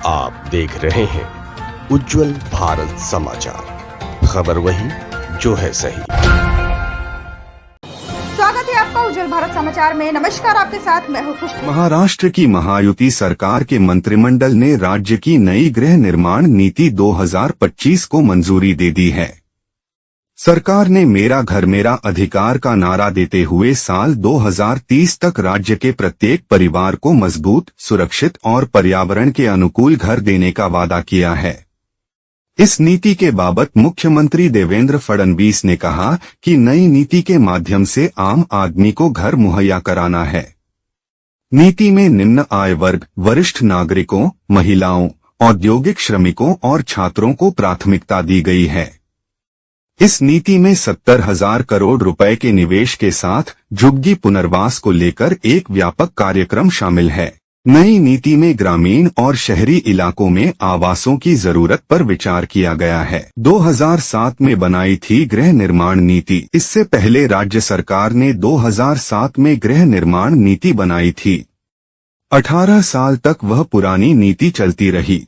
आप देख रहे हैं उज्जवल भारत समाचार, खबर वही जो है सही। स्वागत है आपका उज्जवल भारत समाचार में। नमस्कार, आपके साथ मैं हूँ खुशबू। महाराष्ट्र की महायुति सरकार के मंत्रिमंडल ने राज्य की नई गृह निर्माण नीति 2025 को मंजूरी दे दी है। सरकार ने मेरा घर मेरा अधिकार का नारा देते हुए साल 2030 तक राज्य के प्रत्येक परिवार को मजबूत, सुरक्षित और पर्यावरण के अनुकूल घर देने का वादा किया है। इस नीति के बाबत मुख्यमंत्री देवेंद्र फडणवीस ने कहा कि नई नीति के माध्यम से आम आदमी को घर मुहैया कराना है। नीति में निम्न आय वर्ग, वरिष्ठ नागरिकों, महिलाओं, औद्योगिक श्रमिकों और छात्रों को प्राथमिकता दी गई है। इस नीति में 70,000 करोड़ रुपए के निवेश के साथ झुग्गी पुनर्वास को लेकर एक व्यापक कार्यक्रम शामिल है। नई नीति में ग्रामीण और शहरी इलाकों में आवासों की जरूरत पर विचार किया गया है। 2007 में बनाई थी गृह निर्माण नीति। इससे पहले राज्य सरकार ने 2007 में गृह निर्माण नीति बनाई थी। 18 साल तक वह पुरानी नीति चलती रही।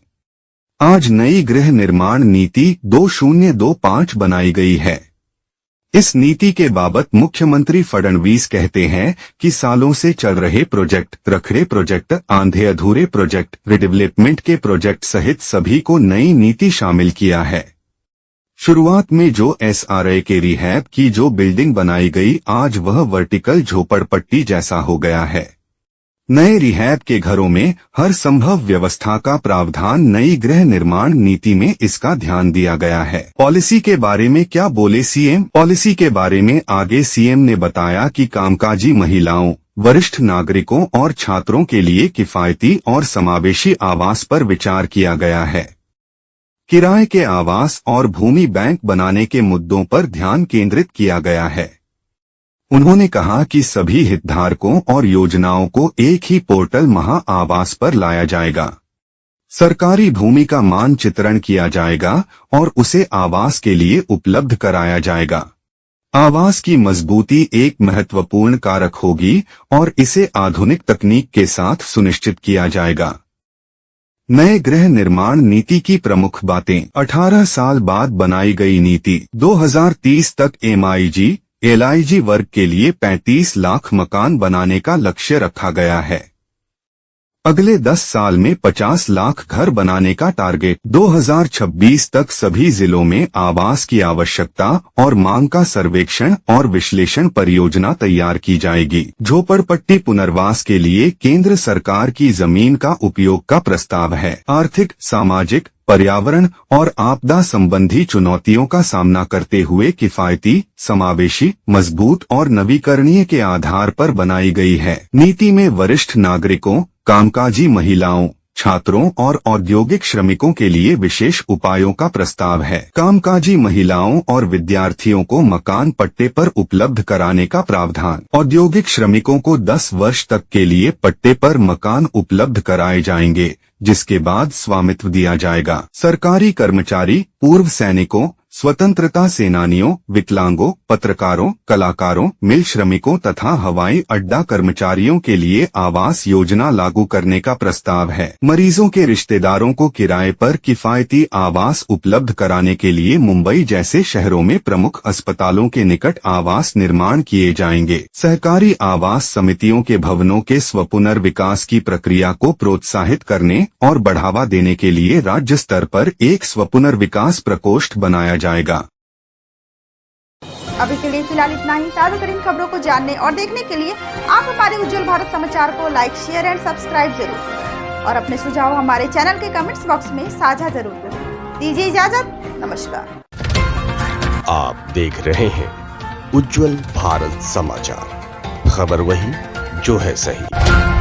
आज नई गृह निर्माण नीति 2025 बनाई गई है। इस नीति के बाबत मुख्यमंत्री फडणवीस कहते हैं कि सालों से चल रहे प्रोजेक्ट, रखड़े प्रोजेक्ट, आंधे अधूरे प्रोजेक्ट, रिडेवलपमेंट के प्रोजेक्ट सहित सभी को नई नीति शामिल किया है। शुरुआत में जो SRA के रिहैब की जो बिल्डिंग बनाई गई, आज वह वर्टिकल झोपड़पट्टी जैसा हो गया है। नए रिहैब के घरों में हर संभव व्यवस्था का प्रावधान नई गृह निर्माण नीति में इसका ध्यान दिया गया है। पॉलिसी के बारे में क्या बोले सीएम? पॉलिसी के बारे में आगे सीएम ने बताया कि कामकाजी महिलाओं, वरिष्ठ नागरिकों और छात्रों के लिए किफायती और समावेशी आवास पर विचार किया गया है। किराए के आवास और भूमि बैंक बनाने के मुद्दों पर ध्यान केंद्रित किया गया है। उन्होंने कहा कि सभी हितधारकों और योजनाओं को एक ही पोर्टल महा आवास पर लाया जाएगा। सरकारी भूमि का मानचित्रण किया जाएगा और उसे आवास के लिए उपलब्ध कराया जाएगा। आवास की मजबूती एक महत्वपूर्ण कारक होगी और इसे आधुनिक तकनीक के साथ सुनिश्चित किया जाएगा। नए गृह निर्माण नीति की प्रमुख बातें। 18 साल बाद बनाई गई नीति। 2030 तक MIG, LIG वर्ग के लिए 35 लाख मकान बनाने का लक्ष्य रखा गया है। अगले 10 साल में 50 लाख घर बनाने का टारगेट। 2026 तक सभी जिलों में आवास की आवश्यकता और मांग का सर्वेक्षण और विश्लेषण परियोजना तैयार की जाएगी। झोपड़पट्टी पुनर्वास के लिए केंद्र सरकार की जमीन का उपयोग का प्रस्ताव है। आर्थिक, सामाजिक, पर्यावरण और आपदा संबंधी चुनौतियों का सामना करते हुए किफायती, समावेशी, मजबूत और नवीकरणीय के आधार पर बनाई गई है। नीति में वरिष्ठ नागरिकों, कामकाजी महिलाओं, छात्रों और औद्योगिक श्रमिकों के लिए विशेष उपायों का प्रस्ताव है। कामकाजी महिलाओं और विद्यार्थियों को मकान पट्टे पर उपलब्ध कराने का प्रावधान। औद्योगिक श्रमिकों को 10 वर्ष तक के लिए पट्टे पर मकान उपलब्ध कराए जाएंगे, जिसके बाद स्वामित्व दिया जाएगा। सरकारी कर्मचारी, पूर्व सैनिकों, स्वतंत्रता सेनानियों, विकलांगों, पत्रकारों, कलाकारों, मिल श्रमिकों तथा हवाई अड्डा कर्मचारियों के लिए आवास योजना लागू करने का प्रस्ताव है। मरीजों के रिश्तेदारों को किराए पर किफायती आवास उपलब्ध कराने के लिए मुंबई जैसे शहरों में प्रमुख अस्पतालों के निकट आवास निर्माण किए जाएंगे। सहकारी आवास समितियों के भवनों के स्वपुनर्विकास की प्रक्रिया को प्रोत्साहित करने और बढ़ावा देने के लिए राज्य स्तर पर एक स्वपुनर्विकास प्रकोष्ठ बनाया जाएगा। अभी के लिए फिलहाल इतना ही। ताज़ा तरीन खबरों को जानने और देखने के लिए आप हमारे उज्जवल भारत समाचार को लाइक, शेयर एंड सब्सक्राइब जरूर और अपने सुझाव हमारे चैनल के कमेंट्स बॉक्स में साझा जरूर करें। दीजिए इजाजत, नमस्कार। आप देख रहे हैं उज्जवल भारत समाचार, खबर वही जो है सही।